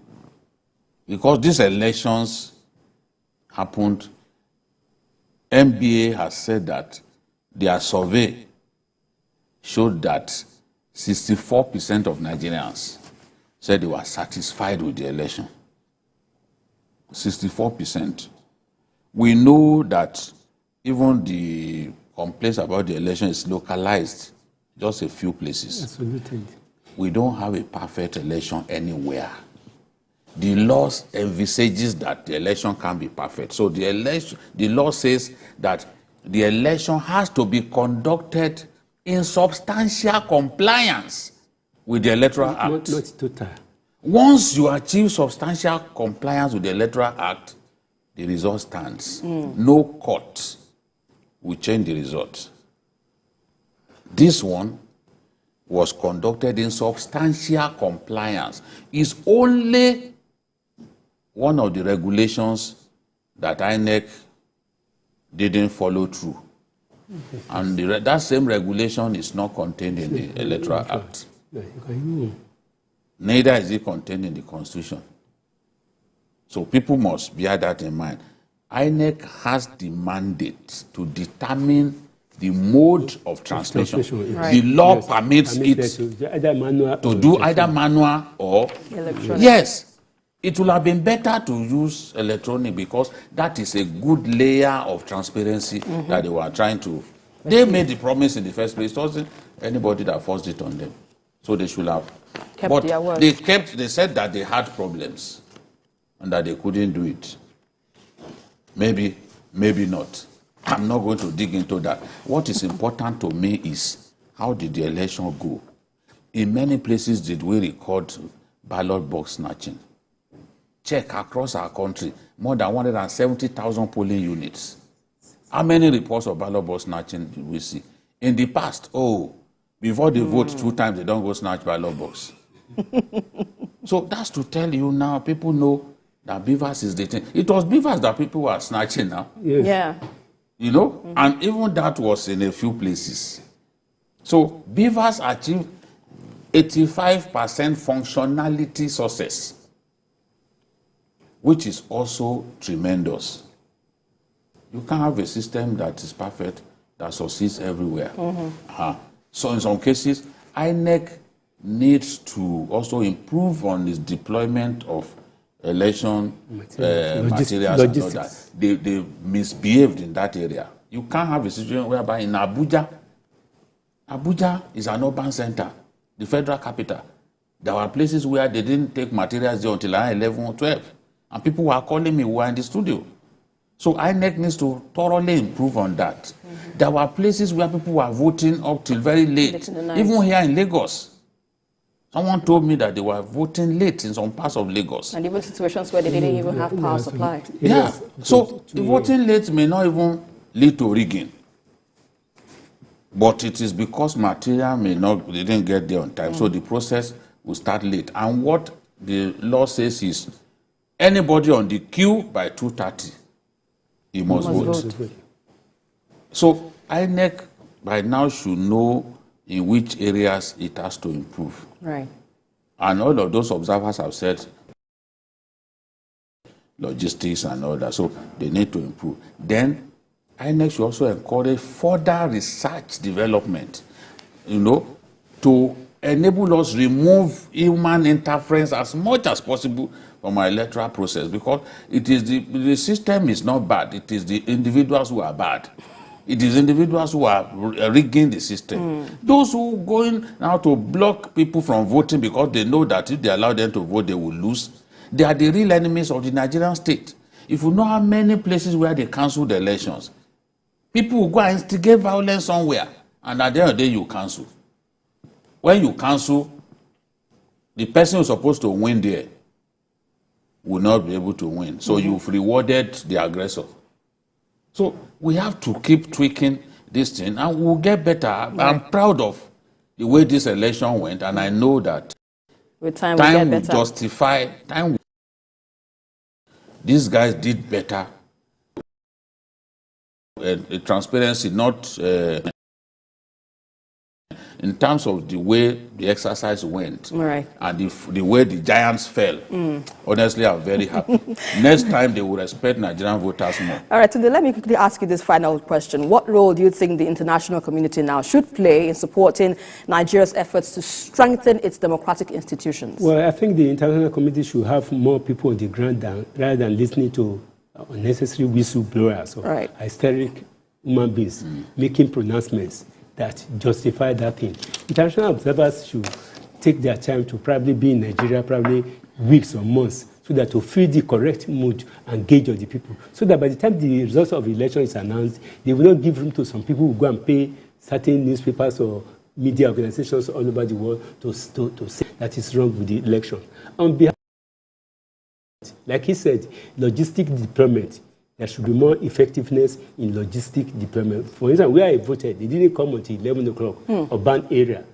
Because these elections happened, MBA has said that their survey showed that 64% of Nigerians said they were satisfied with the election. 64%. We know that even the complaints about the election is localized, just a few places. Absolutely. We don't have a perfect election anywhere. The law envisages that the election can be perfect. So the law says that the election has to be conducted in substantial compliance with the Electoral Act. Not total. Once you achieve substantial compliance with the Electoral Act, the result stands. No court will change the result. This one was conducted in substantial compliance. It's only one of the regulations that INEC didn't follow through. And that same regulation is not contained in the Electoral Act. Neither is it contained in the Constitution. So people must bear that in mind. INEC has the mandate to determine the mode of transmission. Right. The law permits it to do either manual or electronic. Yes. It would have been better to use electronic because that is a good layer of transparency that they were trying to. They made the promise in the first place. It wasn't anybody that forced it on them. So they should have kept their word. They said that they had problems and that they couldn't do it. Maybe not. I'm not going to dig into that. What is important to me is how did the election go? In many places did we record ballot box snatching? Check across our country, more than 170,000 polling units. How many reports of ballot box snatching did we see? In the past, before they vote 2 times, they don't go snatch ballot box. So that's to tell you now, people know that Beavers is the thing. It was Beavers that people were snatching now. Yes. Yeah. And even that was in a few places. So Beavers achieved 85% functionality success. which is also tremendous. You can't have a system that is perfect, that succeeds everywhere. So in some cases, INEC needs to also improve on its deployment of election materials and all that. They misbehaved in that area. You can't have a situation whereby in Abuja is an urban center, the federal capital. There were places where they didn't take materials there until 11 or 12. And people were calling me, we were in the studio. So INEC needs to thoroughly improve on that. There were places where people were voting up till very late. Even here in Lagos. Someone told me that they were voting late in some parts of Lagos. And even situations where they didn't even have power supply. Yeah. So voting late may not even lead to rigging. But it is because material they didn't get there on time. So the process will start late. And what the law says is anybody on the queue by 2:30, he must vote. So INEC by now should know in which areas it has to improve. Right. And all of those observers have said logistics and all that. So they need to improve. Then INEC should also encourage further research development, to enable us remove human interference as much as possible from our electoral process, because it is the system is not bad. It is the individuals who are bad. It is individuals who are rigging the system. Those who are going now to block people from voting because they know that if they allow them to vote, they will lose. They are the real enemies of the Nigerian state. If you know how many places where they cancel the elections, people will go and instigate violence somewhere, and at the end of the day, you cancel. When you cancel, the person who's supposed to win there will not be able to win. So you've rewarded the aggressor. So we have to keep tweaking this thing, and we'll get better. Right. I'm proud of the way this election went, and I know that with time will get better. Justify time. These guys did better. Transparency, not in terms of the way the exercise went, right, and the way the giants fell. Honestly, I'm very happy. Next time, they will respect Nigerian voters more. All right, Tunde, let me quickly ask you this final question. What role do you think the international community now should play in supporting Nigeria's efforts to strengthen its democratic institutions? Well, I think the international community should have more people on the ground rather than listening to unnecessary whistleblowers or hysteric human beings making pronouncements that justify that thing. International observers should take their time to probably be in Nigeria, probably weeks or months, so that to feel the correct mood and gauge of the people. So that by the time the results of the election is announced, they will not give room to some people who go and pay certain newspapers or media organizations all over the world to say that is wrong with the election. On behalf, like he said, logistic deployment. There should be more effectiveness in logistic deployment. For instance, where I voted, they didn't come until 11 o'clock, urban area.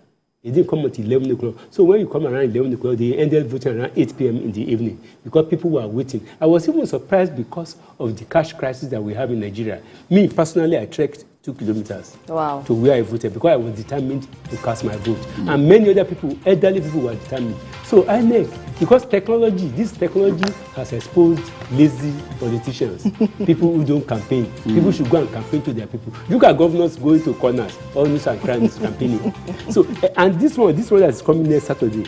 They didn't come until 11 o'clock. So when you come around 11 o'clock, they ended voting around 8 p.m. in the evening because people were waiting. I was even surprised because of the cash crisis that we have in Nigeria. Me, personally, I trekked 2 kilometers to where I voted because I was determined to cast my vote. And many other people, elderly people, were determined. So INEC, because this technology has exposed lazy politicians, people who don't campaign. People should go and campaign to their people. Look at governors going to corners, all news and crimes campaigning. So, and this one that's coming next Saturday,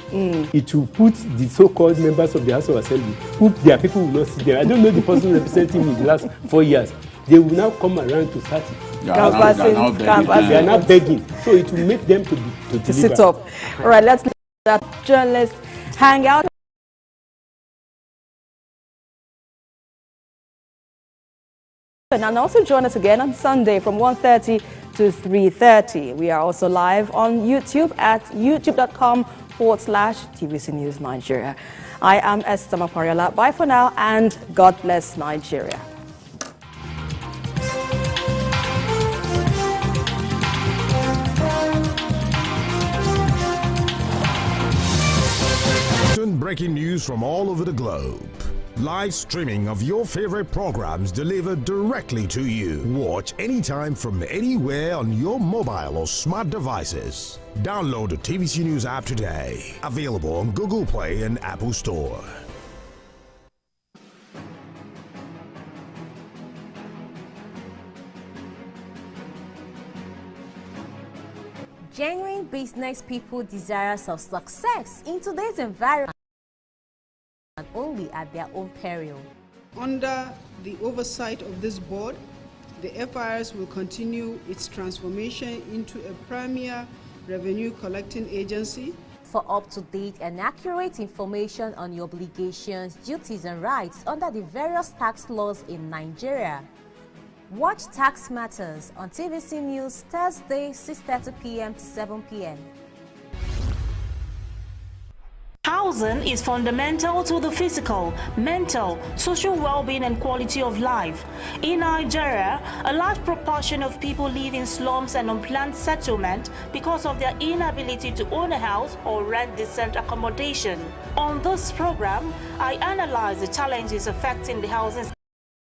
it will put the so-called members of the House of Assembly, who their people will not see them. I don't know the person representing me in the last 4 years. They will now come around to start they are now begging. So it will make them to sit up. All right, let's let that journalist hang out. And also join us again on Sunday from 1:30 to 3:30. We are also live on YouTube at youtube.com/TVC News Nigeria. I am Esther Mapariola. Bye for now, and God bless Nigeria. Breaking news from all over the globe. Live streaming of your favorite programs delivered directly to you. Watch anytime from anywhere on your mobile or smart devices. Download the TVC News app today. Available on Google Play and Apple Store. genuine business people desirous of success in today's environment, and only at their own peril. Under the oversight of this board, the FIRS will continue its transformation into a premier revenue collecting agency. For up-to-date and accurate information on your obligations, duties and rights under the various tax laws in Nigeria, watch Tax Matters on TVC News Thursday 6:30 p.m. to 7 p.m. Housing is fundamental to the physical, mental, social well-being and quality of life. In Nigeria, a large proportion of people live in slums and unplanned settlement because of their inability to own a house or rent decent accommodation. On this program, I analyze the challenges affecting the housing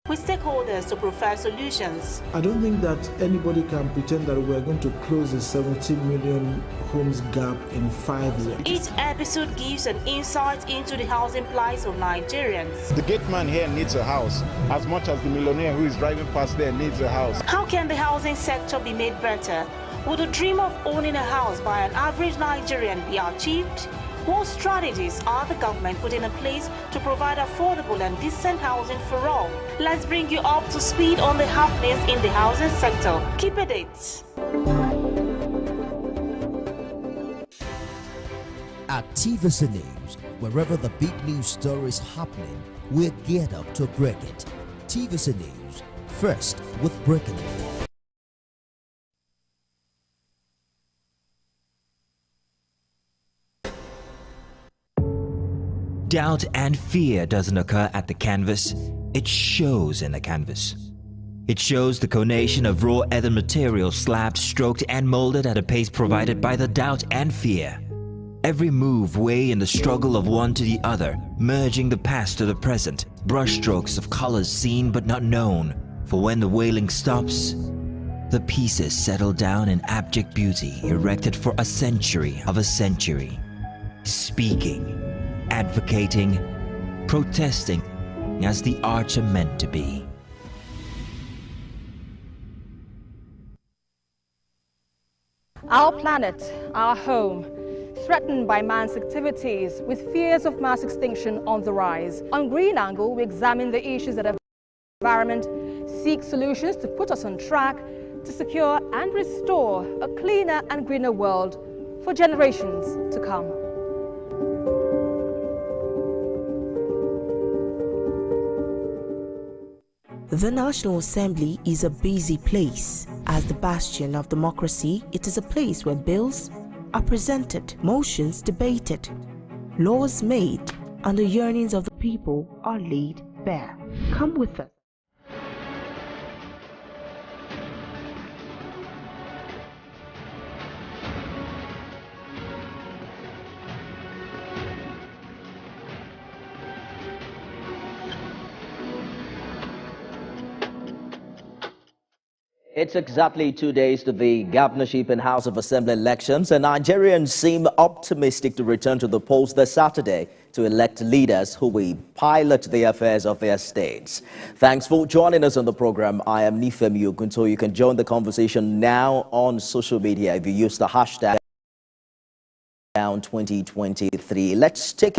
with stakeholders to provide solutions. I don't think that anybody can pretend that we're going to close the 17 million homes gap in 5 years. Each episode gives an insight into the housing plight of Nigerians. The gate man here needs a house as much as the millionaire who is driving past there needs a house. How can the housing sector be made better? Would the dream of owning a house by an average Nigerian be achieved? What strategies are the government putting in place to provide affordable and decent housing for all? Let's bring you up to speed on the happenings in the housing sector. Keep it. At TVC News, wherever the big news story is happening, we're geared up to break it. TVC News, first with breaking it. Doubt and fear doesn't occur at the canvas, it shows in the canvas. It shows the conation of raw earthen material slabbed, stroked and molded at a pace provided by the doubt and fear. Every move way in the struggle of one to the other, merging the past to the present, brushstrokes of colors seen but not known. For when the wailing stops, the pieces settle down in abject beauty erected for a century of a century. Speaking, advocating, protesting as the arts are meant to be. Our planet, our home, threatened by man's activities with fears of mass extinction on the rise. On Green Angle, we examine the issues that the environment, seek solutions to put us on track to secure and restore a cleaner and greener world for generations to come. The National Assembly is a busy place. As the bastion of democracy, it is a place where bills are presented, motions debated, laws made, and the yearnings of the people are laid bare. Come with us. It's exactly 2 days to the governorship and House of Assembly elections, and Nigerians seem optimistic to return to the polls this Saturday to elect leaders who will pilot the affairs of their states. Thanks for joining us on the program. I am Nifemi Ogunto. You can join the conversation now on social media if you use the hashtag #2023. Let's take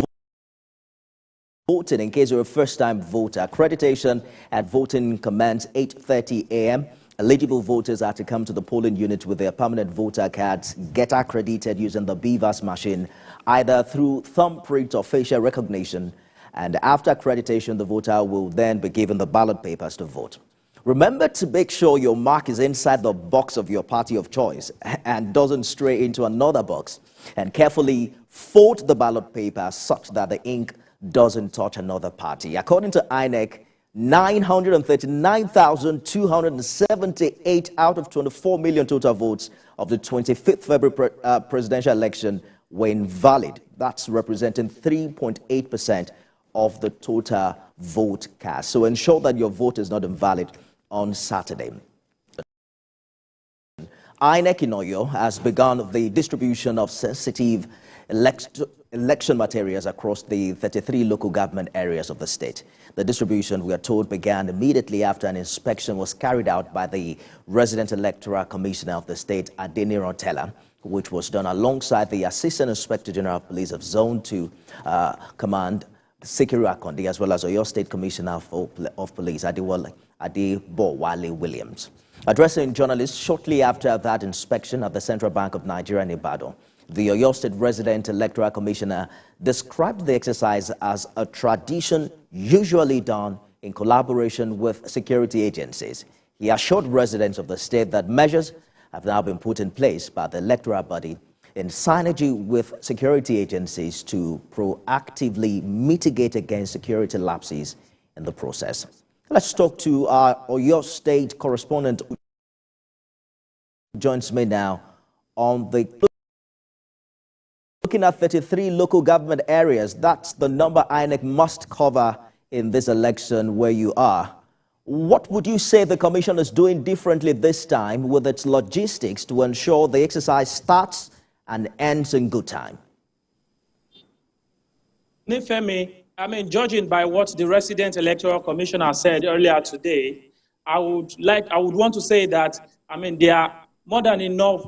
voting in case you're a first-time voter. Accreditation at voting commences 8:30 a.m. Eligible voters are to come to the polling unit with their permanent voter cards, get accredited using the BVAS machine, either through thumbprint or facial recognition. And after accreditation, the voter will then be given the ballot papers to vote. Remember to make sure your mark is inside the box of your party of choice and doesn't stray into another box. And carefully fold the ballot paper such that the ink doesn't touch another party. According to INEC, 939,278 out of 24 million total votes of the 25th February presidential election were invalid. That's representing 3.8% of the total vote cast. So ensure that your vote is not invalid on Saturday. INEC in Oyo has begun the distribution of sensitive election materials across the 33 local government areas of the state. The distribution, we are told, began immediately after an inspection was carried out by the Resident Electoral Commissioner of the state, Adeniran Teller. which was done alongside the Assistant Inspector General of Police of Zone 2 Command, Sikiru Akondi, as well as Oyo State Commissioner of Police, Adebowale Williams. Addressing journalists shortly after that inspection at the Central Bank of Nigeria in Ibadan, the Oyo State Resident Electoral Commissioner described the exercise as a tradition usually done in collaboration with security agencies. He assured residents of the state that measures have now been put in place by the electoral body in synergy with security agencies to proactively mitigate against security lapses in the process. Let's talk to our Oyo State correspondent who joins me now on the looking at 33 local government areas. That's the number INEC must cover in this election where you are. What would you say the Commission is doing differently this time with its logistics to ensure the exercise starts and ends in good time? Nifemi, judging by what the Resident Electoral Commissioner said earlier today, I would want to say that, they are more than enough,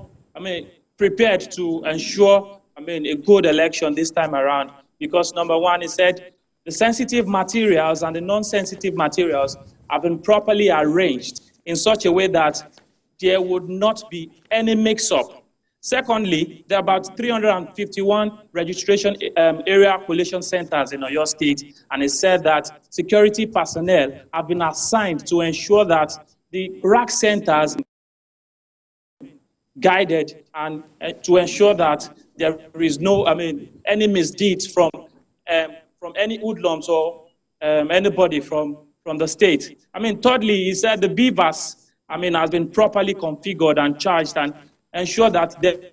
prepared to ensure, a good election this time around. Because number one, he said the sensitive materials and the non-sensitive materials have been properly arranged in such a way that there would not be any mix-up. Secondly, there are about 351 registration area collation centers in Oyo State, and it said that security personnel have been assigned to ensure that the rack centers guided and to ensure that there is no, any misdeeds from any hoodlums or anybody from the state. Thirdly, he said the beavers, has been properly configured and charged and ensure that they...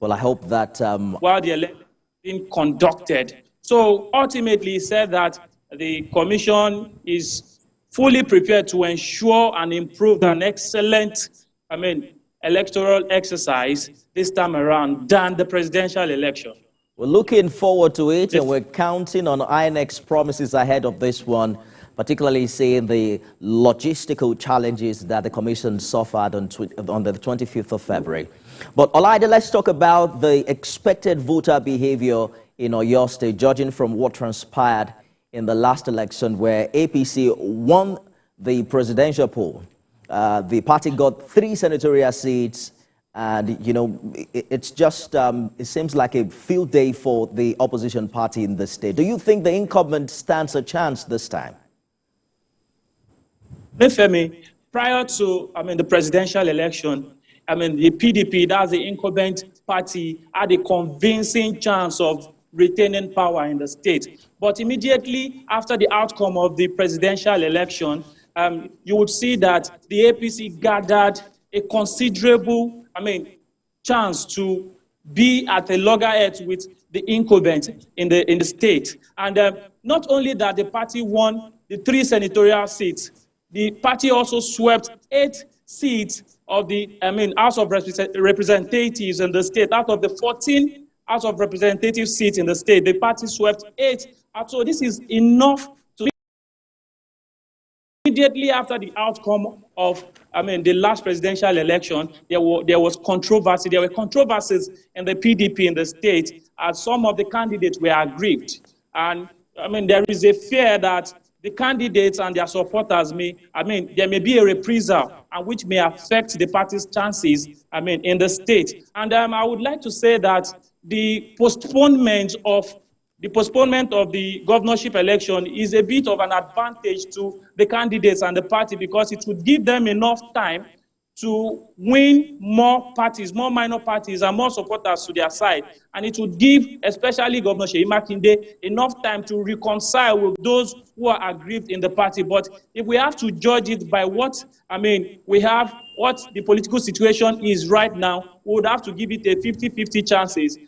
Well, I hope that... while the election is being conducted. So ultimately, he said that the Commission is fully prepared to ensure and improve an excellent, electoral exercise this time around than the presidential election. We're looking forward to it, and we're counting on INEC's promises ahead of this one, particularly seeing the logistical challenges that the Commission suffered on the 25th of February. But Olaide, let's talk about the expected voter behavior in Oyo State, judging from what transpired in the last election where APC won the presidential poll. The party got 3 senatorial seats, and, it's just, it seems like a field day for the opposition party in the state. Do you think the incumbent stands a chance this time? Femi, prior to, the presidential election, the PDP, that's the incumbent party, had a convincing chance of retaining power in the state. But immediately after the outcome of the presidential election, you would see that the APC gathered a considerable, chance to be at a loggerheads with the incumbent in the state. And not only that the party won the 3 senatorial seats, the party also swept 8 seats of the House of Representatives in the state. Out of the 14 House of Representative seats in the state, the party swept 8. So this is enough to... Immediately after the outcome of the last presidential election, there was controversy. There were controversies in the PDP in the state as some of the candidates were aggrieved. And there is a fear that the candidates and their supporters there may be a reprisal and which may affect the party's chances, in the state. And I would like to say that the postponement of the governorship election is a bit of an advantage to the candidates and the party because it would give them enough time to win more parties, more minor parties, and more supporters to their side. And it would give, especially Governor Seyi Makinde, enough time to reconcile with those who are aggrieved in the party. But if we have to judge it by what, we have what the political situation is right now, we would have to give it a 50-50 chances,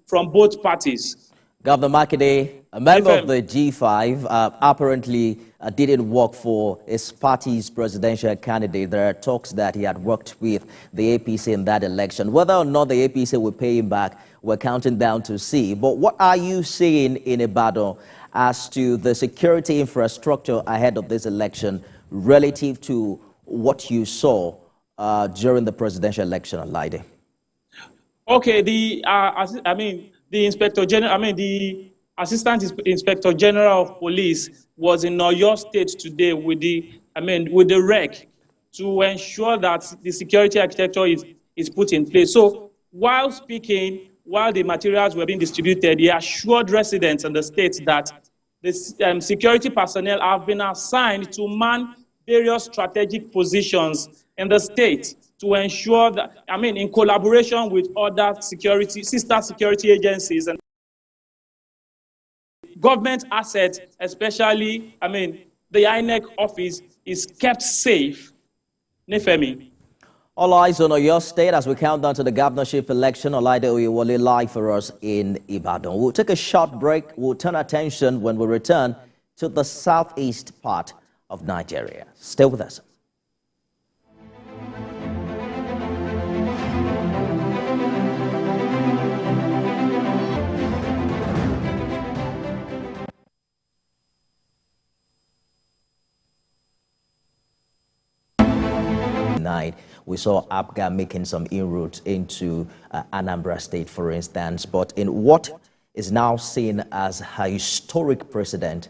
from both parties. Governor Makinde, a member of the G5, apparently didn't work for his party's presidential candidate. There are talks that he had worked with the APC in that election. Whether or not the APC will pay him back, we're counting down to see. But what are you seeing in Ibadan as to the security infrastructure ahead of this election relative to what you saw during the presidential election on Laide. Okay, the Inspector General, the Assistant Inspector General of Police was in Oyo State today with the REC to ensure that the security architecture is put in place. So while speaking, while the materials were being distributed, he assured residents in the state that the security personnel have been assigned to man various strategic positions in the state to ensure that, in collaboration with other sister security agencies and government assets, especially, the INEC office is kept safe. Nefemi. All eyes on Oyo State as we count down to the governorship election. Olaide Oyewole live for us in Ibadan. We'll take a short break. We'll turn attention when we return to the southeast part of Nigeria. Stay with us. We saw APGA making some inroads into Anambra State, for instance, but in what is now seen as a historic precedent